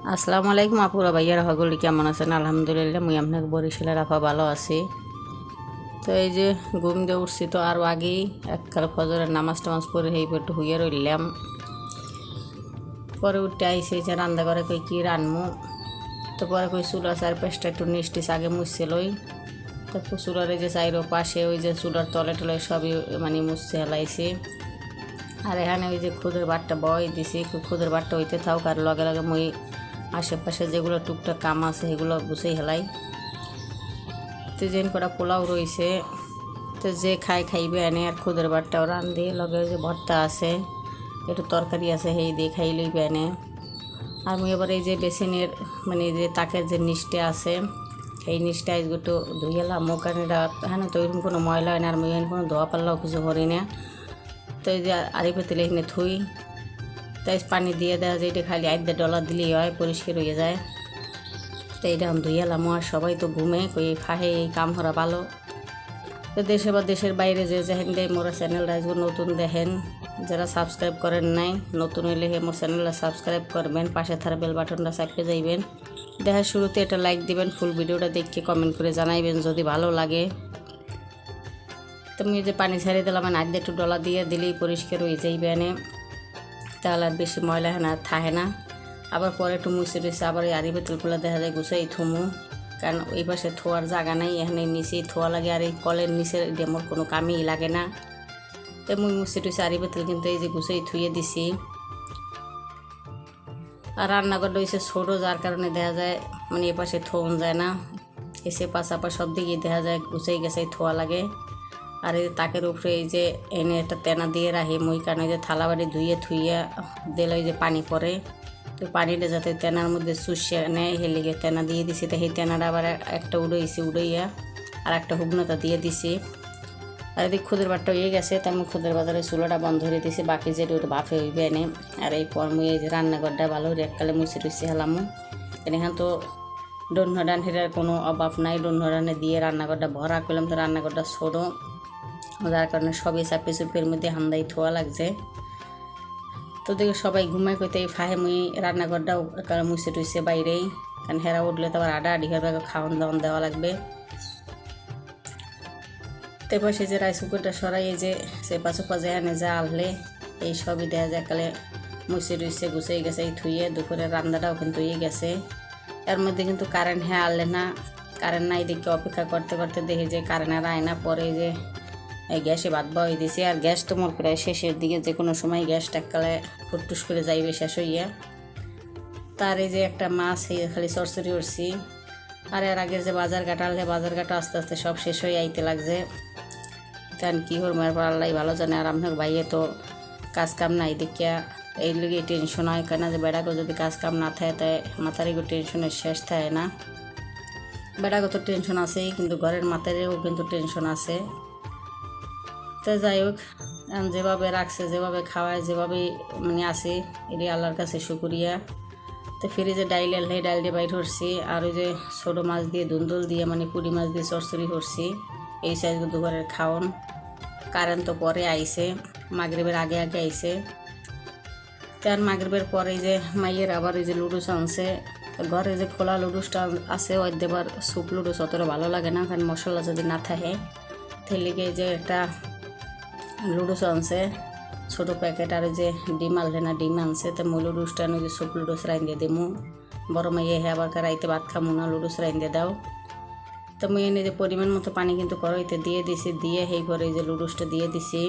আসসালামু আলাইকুম আপুরা ভাইয়ারা সকলে কেমন আছেন? আলহামদুলিল্লাহ মুই আপনাকে বরিশালের আপা ভালো আছি। তো এই যে ঘুম দিয়ে উঠছি তো আরও আগেই এককাল ফজরের নামাজ টামাজ পড়ে এই একটু হুইয়ে রইলাম। পরে উঠতে আইসি যে রান্না করে কই কী রানমু, তো পরে কই চুলার চারপাশটা একটু নিষ্টিস আগে মুছছিলই। তো চুলার এই যে চাইরো পাশে ওই যে চুলার তলে টলে সবই মানে মুছছে হেলাইছি। আর এখানে ওই যে খুদের বাটটা বয় দিছি, খুদের বাটটা হইতে থাক আর লগে লগে মুই আশেপাশে যেগুলো টুকটাক কাম আছে সেগুলো গুছিয়ে হেলাই। তো যেন কটা পোলাও রয়েছে, তো যে খাইবে এনে আর খুদের বাটটাও রান্ধি, লগে যে ভর্তা আছে একটু তরকারি আছে সেই দিয়ে খাই লইবে এনে। আর মুই এবার এই যে বেসিনের মানে যে তাকের যে নিচটা আছে এই নিচটা আজকে একটু ধুইলাম, কারণ এটা হ্যাঁ তো ওইরকম কোনো ময়লা হয় না, আর মুই কোনো ধোয়া পাল্লাও কিছু করি না। তো এই যে আড়ি পেতেলে এখানে থুই, তাই পানি দিয়ে দেওয়া যায়, এটা খালি আধা ডলার দিলেই হয়, পরিষ্কার হয়ে যায়। তো এইটা আমি ধুইলাম। আর সবাই তো ঘুমে কই ফাহে এই কাম করা ভালো। তো দেশে বা দেশের বাইরে যে যেহেন দেয় মোরা চ্যানেলটা আজকে নতুন দেখেন, যারা সাবস্ক্রাইব করেন নাই নতুন হইলে মোর চ্যানেলটা সাবস্ক্রাইব করবেন, পাশে থাকা বেল বাটনটা চাপে যাইবেন, দেখার শুরুতে এটা লাইক দিবেন, ফুল ভিডিওটা দেখে কমেন্ট করে জানাইবেন যদি ভালো লাগে। তুমি যে পানি ছাড়িয়ে দিলাম আধা একটু ডলা দিয়ে দিলেই পরিষ্কার হয়ে যাইবে এনে, তাহলে আর বেশি ময়লা না থাকে না। আবার পরে একটু মুছে টুছে আবার এই আড়ি বোতলগুলো দেখা যায় গুছাই থুমু, কারণ ওই পাশে থোয়ার জায়গা নাই, এখানে নিচেই থোয়া লাগে, আর এই কলের নিচের ডেমর কোনো কামই লাগে না। তো মুই মুছে টুছে আড়ি বোতল কিন্তু এই যে গুছাই থুয়ে দিছি। আর রান্নাঘরটা হয়েছে ছোটো, যার কারণে দেখা যায় মানে এ পাশে থোন যায় না, এসে পাশাপাশি সব দিকেই দেখা যায় গুছাই গেছাই থোয়া লাগে। আর এই তাকের উপরে এই যে এনে একটা তেনা দিয়ে রাখি মুই, কারণ যে থালা বাড়ি ধুইয়ে থুইয়ে দিলে ওই যে পানি পড়ে, তো পানিটা যাতে তেনার মধ্যে চুষিয়ে নেয় হেলিগে তেনা দিয়ে দিছি। তো সেই তেনাটা আবার একটা উড়াইয়া আর একটা হুগনাটা দিয়ে দিছি। আর এদিকে খুদের বাটটা হয়ে গেছে, তার আমি খুদের বাজারে চুলাটা বন্ধ করে দিছি, বাকি যেটা ওটা বাফে হইবে এনে। আর এই পর মুই এই যে রান্নাঘরটা ভালো এককালে মুছে টুছে হেলামু, এখান তো ডন্নডান হেরার কোনো অভাব নাই, ডন্নডানে দিয়ে রান্নাঘরটা ভরা করলাম। তো রান্নাঘরটা ছোটো, যার কারণে সবই চাপে চুপের মধ্যে হান্দাই থোয়া লাগছে। তো দেখে সবাই ঘুমাই করতে ফাহে মুই রান্নাঘরটাও কারণ মুছে টুছে বাইরেই, কারণ হেরা উঠলে তো আবার আডা আডি ঘর খাওয়ান দাওয়ান দেওয়া লাগবে। তো এবার সে যে রাইস কুকারটা সরাই এই যে চেপা চোপা যায় আনে যা আনলে এই সবই দেওয়া যায় কালে মুছে টুছে গুছিয়ে গেছে। এই থুইয়ে দুপুরের রান্নাটাও কিন্তু হয়ে গেছে। এর মধ্যে কিন্তু কারেন্ট আনলে না, কারেন্ট নাই দেখে অপেক্ষা করতে করতে দেখি যে কারেন্ট আর আয় না। পরে যে এই গ্যাসে ভাত বই দিছি, আর গ্যাস তো মোর প্রায় শেষের দিকে, যে কোনো সময় গ্যাসটা এককালে ফুটটুস করে যাইবে শেষ হইয়া। তার এই যে একটা মাছ খালি চরচরি উঠছি। আর এর আগের যে বাজার কাটা আস্তে আস্তে সব শেষ হয়ে আইতে লাগছে, কারণ কী হর মায়ের পর আল্লাহ ভালো জানে। আর আপনার ভাইয়ে তো কাজ কাম নাই দেখিয়া এই লিগে টেনশন হয়, কেন যে বেড়াকে যদি কাজ কাম না থাকে তাই মাথার এগুলো টেনশনের শেষ থাকে না। বেড়াকে তো টেনশন আছেই, কিন্তু ঘরের মাথারেও কিন্তু টেনশন আছে। তো যাই হোক, যেভাবে রাখছে, যেভাবে খাওয়ায়, যেভাবে মানে আসে এটি আল্লাহর কাছে শুকরিয়া। তো ফ্রিজে ডাইল এলে ডাইল দিয়ে বাইর করছি, আর ওই যে ছোটো মাছ দিয়ে ধুন্দুল দিয়ে মানে পুরি মাছ দিয়ে চরচড়ি করছি, এই সাইজগুলো দুপুরের খাওন। কারেন্ট তো পরে আইছে, মাগরিবের আগে আগে আইছে। তার মাগরিবের পরে যে মাইয়ের আবার এই যে লুডুস আনছে, ঘরে যে খোলা লুডুসটা আছে ওই দেবার স্যুপ লুডুস অতটা ভালো লাগে না, কারণ মশলা যদি না থাকে। থেলিকে যে একটা লুডুস আনছে ছোটো প্যাকেট, আর যে ডিম আনলে না ডিম আনছে। তো মই লুডুসটা ওই যে স্যুপ লুডুস রাইন্দে দিমু, বড় মাইয়ে হে আবার রাইতে ভাত খামু না, লুডুস রাইন্দে দাও। তো মই এনে যে পরিমাণ মতো পানি কিন্তু কড়াইতে দিয়ে দিছি, দিয়ে সেই পরে এই যে লুডুসটা দিয়ে দিছি।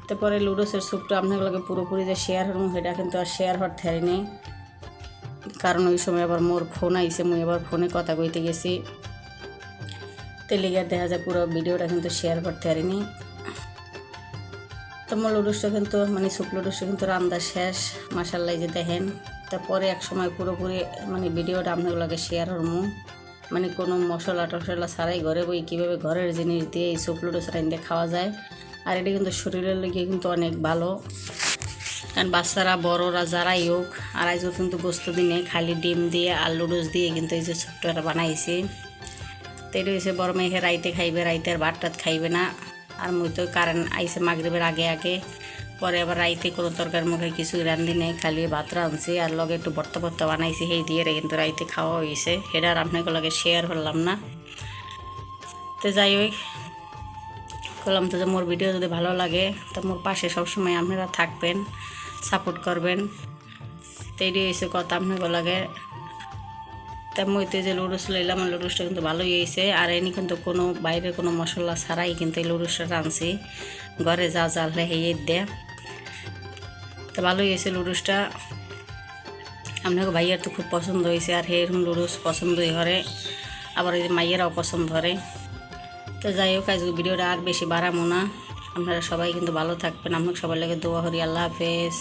তারপরে লুডুসের স্যুপটা আপনার লাগে পুরোপুরি যে শেয়ার হরম সেটা কিন্তু আর শেয়ার হওয়ার থারি নেই, কারণ ওই সময় আবার মোর ফোন আইছে, মুই আবার ফোনে কথা কইতে গেছি, তেলিগার দেখা যায় পুরো ভিডিওটা কিন্তু শেয়ার করতে পারিনি। তো মোর লুডুসটা কিন্তু মানে স্যুপ লুডুসটা কিন্তু রান্না শেষ মাশাআল্লাহ যে দেখেন। তারপরে এক সময় পুরোপুরি মানে ভিডিওটা আপনার লাগে শেয়ার হরমু, মানে কোনো মশলা টশলা ছাড়াই ঘরে বই কীভাবে ঘরের জিনিস দিয়ে এই স্যুপ লুডুস রাইন্দে খাওয়া যায়। আর এটা কিন্তু শরীরের লিগে কিন্তু অনেক ভালো, কারণ বাচ্চারা বড়রা যারাই হোক। আর আজ কিন্তু গোস্ত দিনে খালি ডিম দিয়ে আর লুডুস দিয়ে কিন্তু এই যে ছোট্টটা বানাইছি। তো এটা হচ্ছে বড় মেয়ে রাইতে খাইবে, রাইতে আর ভাত টাত খাইবে না। আর মুই তো কারেন্ট আইসে মাগরিবের আগে আগে, পরে আবার রাইতে কোনো তরকার মুখে কিছু রান্ধি নেই, খালি ভাত রাঁধছি আর লগে একটু ভর্তা ভর্তা বানাইছি, সেই দিয়ে কিন্তু রাইতে খাওয়া হয়েছে। সেটা আর আপনাকে লগে শেয়ার করলাম না। তো যাই হোক, করলাম তো যে মোর ভিডিও যদি ভালো লাগে তো মোর পাশে সবসময় আপনারা থাকবেন, সাপোর্ট করবেন। তো এইটাই হয়েছে কথা আপনাকে লাগে। তা মইতে যে লুডুস লইলাম, লুডুসটা কিন্তু ভালোই হয়েছে। আর এনে কিন্তু কোনো বাইরের কোনো মশলা ছাড়াই কিন্তু এই লুডুসটা রাঁধছি, ঘরে যা জালে হেয়ে দেয়। তো ভালোই হয়েছে লুডুসটা। আপনাকে ভাইয়ার তো খুব পছন্দ হয়েছে, আর এরকম লুডুস পছন্দই করে, আবার এই যে মাইয়েরাও পছন্দ করে। তো যাই হোক, আজকে ভিডিওটা আর বেশি বাড়াবো না। আপনারা সবাই কিন্তু ভালো থাকবেন, আপনাকে সবার লাগে দোয়া করি। আল্লাহ হাফেজ।